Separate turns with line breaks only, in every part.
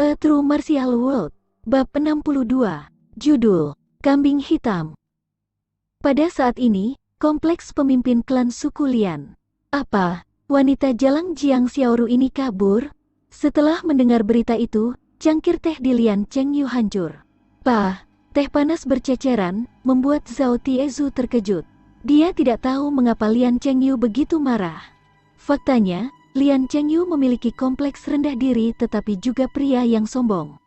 A True Martial World, Bab 62, Judul, Kambing Hitam. Pada saat ini, kompleks pemimpin klan suku Lian. Apa, wanita Jalang Jiang Xiaoru ini kabur? Setelah mendengar berita itu, cangkir teh di Lian Chengyu hancur. Teh panas berceceran, membuat Zhao Tiezu terkejut. Dia tidak tahu mengapa Lian Chengyu begitu marah. Faktanya, Lian Chengyu memiliki kompleks rendah diri tetapi juga pria yang sombong.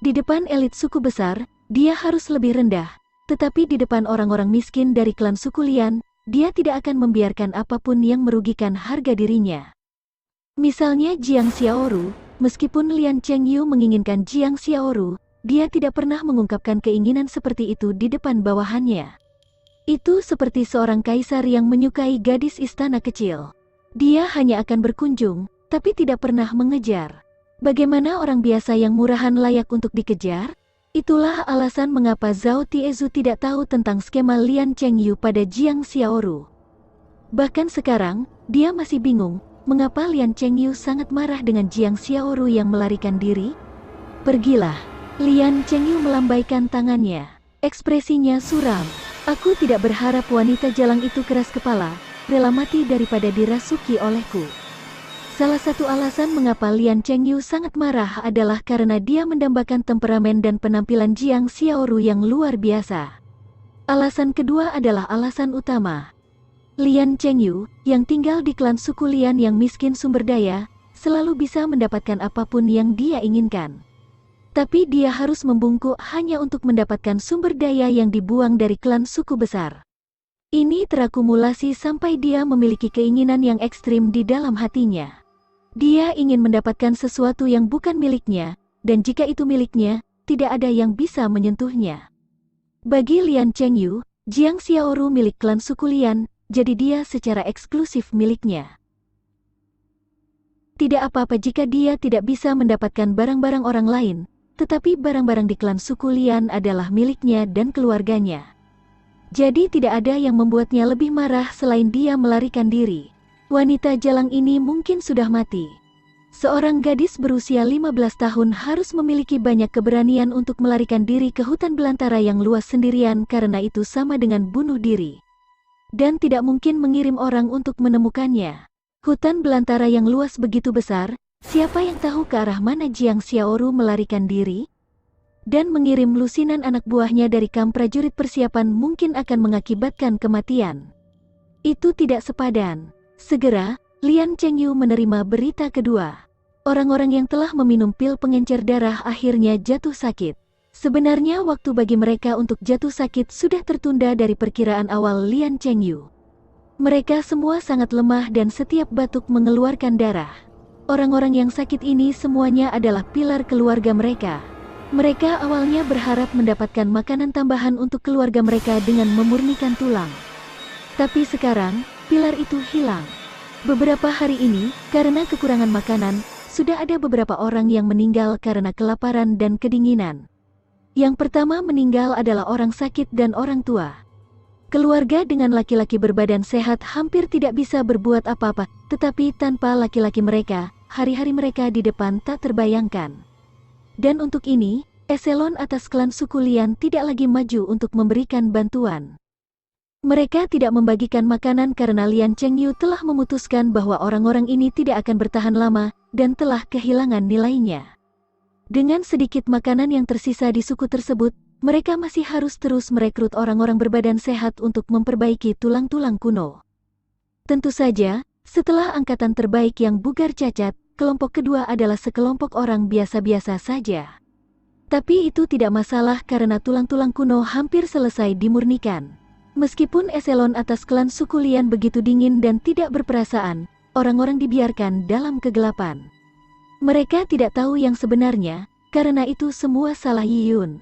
Di depan elit suku besar, dia harus lebih rendah. Tetapi di depan orang-orang miskin dari klan suku Lian, dia tidak akan membiarkan apapun yang merugikan harga dirinya. Misalnya Jiang Xiaoru, meskipun Lian Chengyu menginginkan Jiang Xiaoru, dia tidak pernah mengungkapkan keinginan seperti itu di depan bawahannya. Itu seperti seorang kaisar yang menyukai gadis istana kecil. Dia hanya akan berkunjung, tapi tidak pernah mengejar. Bagaimana orang biasa yang murahan layak untuk dikejar? Itulah alasan mengapa Zhao Tiezu tidak tahu tentang skema Lian Chengyu pada Jiang Xiaoru. Bahkan sekarang, dia masih bingung, mengapa Lian Chengyu sangat marah dengan Jiang Xiaoru yang melarikan diri? Pergilah. Lian Chengyu melambaikan tangannya. Ekspresinya suram. Aku tidak berharap wanita jalang itu keras kepala, rela mati daripada dirasuki olehku. Salah satu alasan mengapa Lian Chengyu sangat marah adalah karena dia mendambakan temperamen dan penampilan Jiang Xiaoru yang luar biasa. Alasan kedua adalah alasan utama. Lian Chengyu, yang tinggal di klan suku Lian yang miskin sumber daya, selalu bisa mendapatkan apapun yang dia inginkan. Tapi dia harus membungkuk hanya untuk mendapatkan sumber daya yang dibuang dari klan suku besar. Ini terakumulasi sampai dia memiliki keinginan yang ekstrim di dalam hatinya. Dia ingin mendapatkan sesuatu yang bukan miliknya, dan jika itu miliknya, tidak ada yang bisa menyentuhnya. Bagi Lian Chengyu, Jiang Xiaoru milik klan suku Lian, jadi dia secara eksklusif miliknya. Tidak apa-apa jika dia tidak bisa mendapatkan barang-barang orang lain, tetapi barang-barang di klan suku Lian adalah miliknya dan keluarganya. Jadi tidak ada yang membuatnya lebih marah selain dia melarikan diri. Wanita jalang ini mungkin sudah mati. Seorang gadis berusia 15 tahun harus memiliki banyak keberanian untuk melarikan diri ke hutan belantara yang luas sendirian karena itu sama dengan bunuh diri. Dan tidak mungkin mengirim orang untuk menemukannya. Hutan belantara yang luas begitu besar, siapa yang tahu ke arah mana Jiang Xiaoru melarikan diri? Dan mengirim lusinan anak buahnya dari kamp prajurit persiapan mungkin akan mengakibatkan kematian. Itu tidak sepadan. Segera, Lian Chengyu menerima berita kedua. Orang-orang yang telah meminum pil pengencer darah akhirnya jatuh sakit. Sebenarnya waktu bagi mereka untuk jatuh sakit sudah tertunda dari perkiraan awal Lian Chengyu. Mereka semua sangat lemah dan setiap batuk mengeluarkan darah. Orang-orang yang sakit ini semuanya adalah pilar keluarga mereka. Mereka awalnya berharap mendapatkan makanan tambahan untuk keluarga mereka dengan memurnikan tulang. Tapi sekarang, pilar itu hilang. Beberapa hari ini, karena kekurangan makanan, sudah ada beberapa orang yang meninggal karena kelaparan dan kedinginan. Yang pertama meninggal adalah orang sakit dan orang tua. Keluarga dengan laki-laki berbadan sehat hampir tidak bisa berbuat apa-apa, tetapi tanpa laki-laki mereka, hari-hari mereka di depan tak terbayangkan. Dan untuk ini, eselon atas klan suku Lian tidak lagi maju untuk memberikan bantuan. Mereka tidak membagikan makanan karena Lian Chengyu telah memutuskan bahwa orang-orang ini tidak akan bertahan lama dan telah kehilangan nilainya. Dengan sedikit makanan yang tersisa di suku tersebut, mereka masih harus terus merekrut orang-orang berbadan sehat untuk memperbaiki tulang-tulang kuno. Tentu saja, setelah angkatan terbaik yang bugar cacat, kelompok kedua adalah sekelompok orang biasa-biasa saja. Tapi itu tidak masalah karena tulang-tulang kuno hampir selesai dimurnikan. Meskipun eselon atas klan suku Lian begitu dingin dan tidak berperasaan, orang-orang dibiarkan dalam kegelapan. Mereka tidak tahu yang sebenarnya, karena itu semua salah Yiyun.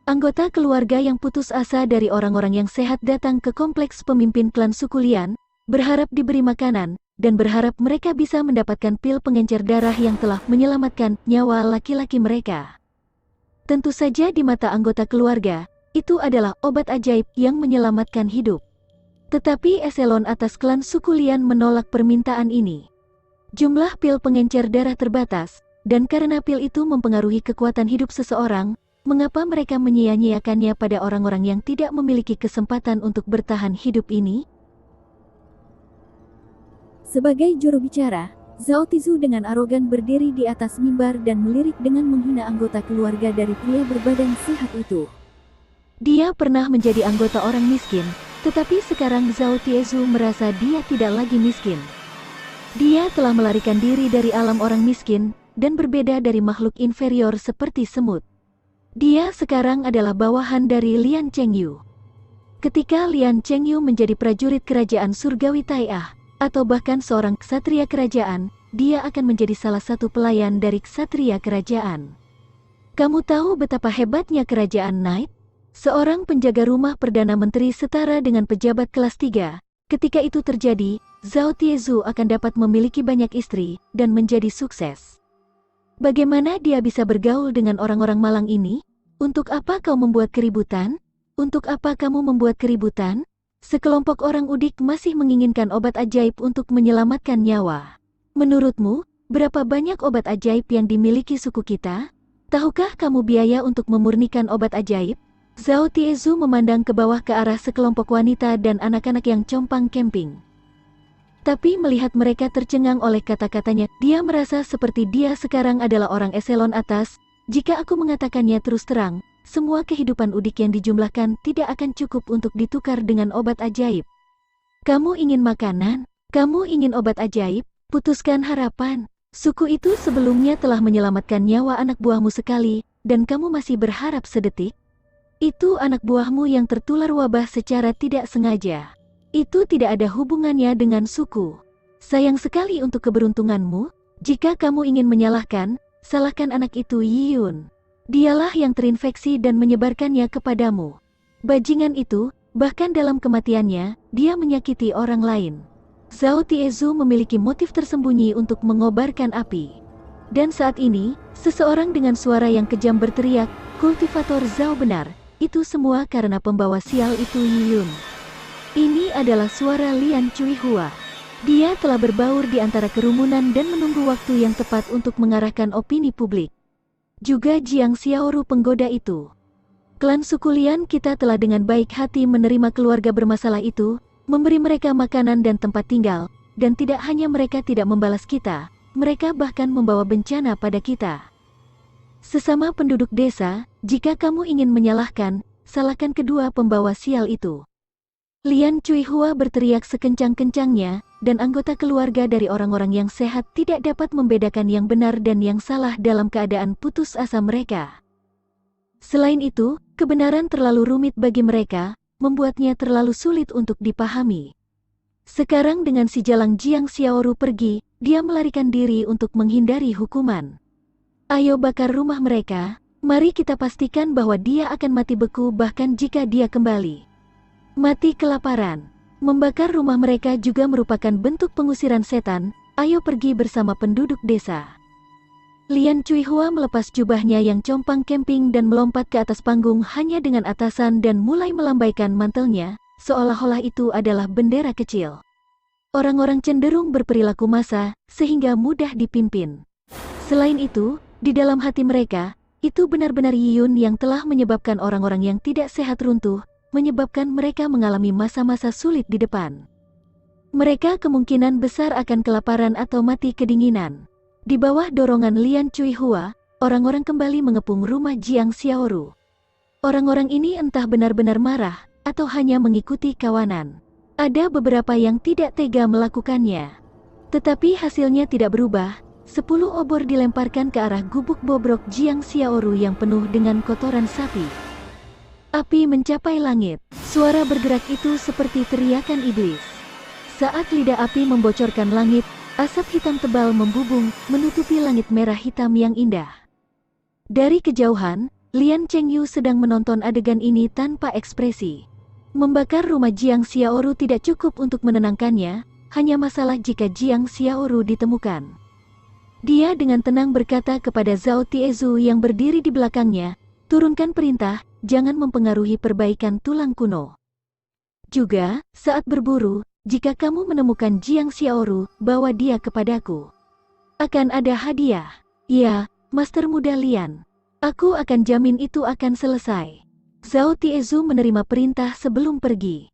Anggota keluarga yang putus asa dari orang-orang yang sehat datang ke kompleks pemimpin klan suku Lian, berharap diberi makanan, dan berharap mereka bisa mendapatkan pil pengencer darah yang telah menyelamatkan nyawa laki-laki mereka. Tentu saja di mata anggota keluarga, itu adalah obat ajaib yang menyelamatkan hidup. Tetapi eselon atas klan suku Lian menolak permintaan ini. Jumlah pil pengencer darah terbatas, dan karena pil itu mempengaruhi kekuatan hidup seseorang, mengapa mereka menyia-nyiakannya pada orang-orang yang tidak memiliki kesempatan untuk bertahan hidup ini?
Sebagai juru bicara, Zhao Tizu dengan arogan berdiri di atas mimbar dan melirik dengan menghina anggota keluarga dari pria berbadan sehat itu.
Dia pernah menjadi anggota orang miskin, tetapi sekarang Zhao Tizu merasa dia tidak lagi miskin. Dia telah melarikan diri dari alam orang miskin, dan berbeda dari makhluk inferior seperti semut. Dia sekarang adalah bawahan dari Lian Chengyu. Ketika Lian Chengyu menjadi prajurit kerajaan surgawi Tai'ah, atau bahkan seorang ksatria kerajaan, dia akan menjadi salah satu pelayan dari ksatria kerajaan. Kamu tahu betapa hebatnya kerajaan Knight? Seorang penjaga rumah Perdana Menteri setara dengan pejabat kelas 3. Ketika itu terjadi, Zhao Tizu akan dapat memiliki banyak istri dan menjadi sukses. Bagaimana dia bisa bergaul dengan orang-orang malang ini? Untuk apa kau membuat keributan? Untuk apa kamu membuat keributan? Sekelompok orang udik masih menginginkan obat ajaib untuk menyelamatkan nyawa. Menurutmu, berapa banyak obat ajaib yang dimiliki suku kita? Tahukah kamu biaya untuk memurnikan obat ajaib? Zhao Tizu memandang ke bawah ke arah sekelompok wanita dan anak-anak yang compang camping. Tapi melihat mereka tercengang oleh kata-katanya, dia merasa seperti dia sekarang adalah orang eselon atas. Jika aku mengatakannya terus terang, semua kehidupan udik yang dijumlahkan tidak akan cukup untuk ditukar dengan obat ajaib. Kamu ingin makanan? Kamu ingin obat ajaib? Putuskan harapan. Suku itu sebelumnya telah menyelamatkan nyawa anak buahmu sekali, dan kamu masih berharap sedetik? Itu anak buahmu yang tertular wabah secara tidak sengaja. Itu tidak ada hubungannya dengan suku. Sayang sekali untuk keberuntunganmu. Jika kamu ingin menyalahkan, salahkan anak itu Yiyun. Dialah yang terinfeksi dan menyebarkannya kepadamu. Bajingan itu, bahkan dalam kematiannya, dia menyakiti orang lain. Zhao Tizu memiliki motif tersembunyi untuk mengobarkan api. Dan saat ini, seseorang dengan suara yang kejam berteriak, "Kultivator Zhao benar, itu semua karena pembawa sial itu Yiyun." Ini adalah suara Lian Cuihua. Dia telah berbaur di antara kerumunan dan menunggu waktu yang tepat untuk mengarahkan opini publik. Juga Jiang Xiaoru penggoda itu. Klan suku Lian kita telah dengan baik hati menerima keluarga bermasalah itu, memberi mereka makanan dan tempat tinggal, dan tidak hanya mereka tidak membalas kita, mereka bahkan membawa bencana pada kita. Sesama penduduk desa, jika kamu ingin menyalahkan, salahkan kedua pembawa sial itu. Lian Cuihua berteriak sekencang-kencangnya, dan anggota keluarga dari orang-orang yang sehat tidak dapat membedakan yang benar dan yang salah dalam keadaan putus asa mereka. Selain itu, kebenaran terlalu rumit bagi mereka, membuatnya terlalu sulit untuk dipahami. Sekarang dengan si jalang Jiang Xiaoru pergi, dia melarikan diri untuk menghindari hukuman. Ayo bakar rumah mereka, mari kita pastikan bahwa dia akan mati beku bahkan jika dia kembali. Mati kelaparan. Membakar rumah mereka juga merupakan bentuk pengusiran setan. Ayo pergi bersama penduduk desa. Lian Cuihua melepas jubahnya yang compang camping dan melompat ke atas panggung hanya dengan atasan dan mulai melambaikan mantelnya, seolah-olah itu adalah bendera kecil. Orang-orang cenderung berperilaku massa, sehingga mudah dipimpin. Selain itu, di dalam hati mereka, itu benar-benar Yiyun yang telah menyebabkan orang-orang yang tidak sehat runtuh, menyebabkan mereka mengalami masa-masa sulit di depan. Mereka kemungkinan besar akan kelaparan atau mati kedinginan. Di bawah dorongan Lian Cuihua, orang-orang kembali mengepung rumah Jiang Xiaoru. Orang-orang ini entah benar-benar marah, atau hanya mengikuti kawanan. Ada beberapa yang tidak tega melakukannya. Tetapi hasilnya tidak berubah, 10 obor dilemparkan ke arah gubuk bobrok Jiang Xiaoru yang penuh dengan kotoran sapi. Api mencapai langit. Suara bergerak itu seperti teriakan iblis. Saat lidah api membocorkan langit, asap hitam tebal membubung, menutupi langit merah hitam yang indah. Dari kejauhan, Lian Chengyu sedang menonton adegan ini tanpa ekspresi. Membakar rumah Jiang Xiaoru tidak cukup untuk menenangkannya, hanya masalah jika Jiang Xiaoru ditemukan. Dia dengan tenang berkata kepada Zhao Tizu yang berdiri di belakangnya, "Turunkan perintah, jangan mempengaruhi perbaikan tulang kuno. Juga, saat berburu, jika kamu menemukan Jiang Xiaoru, bawa dia kepadaku. Akan ada hadiah." Ya, Master Muda Lian. Aku akan jamin itu akan selesai. Zhao Tiezu menerima perintah sebelum pergi.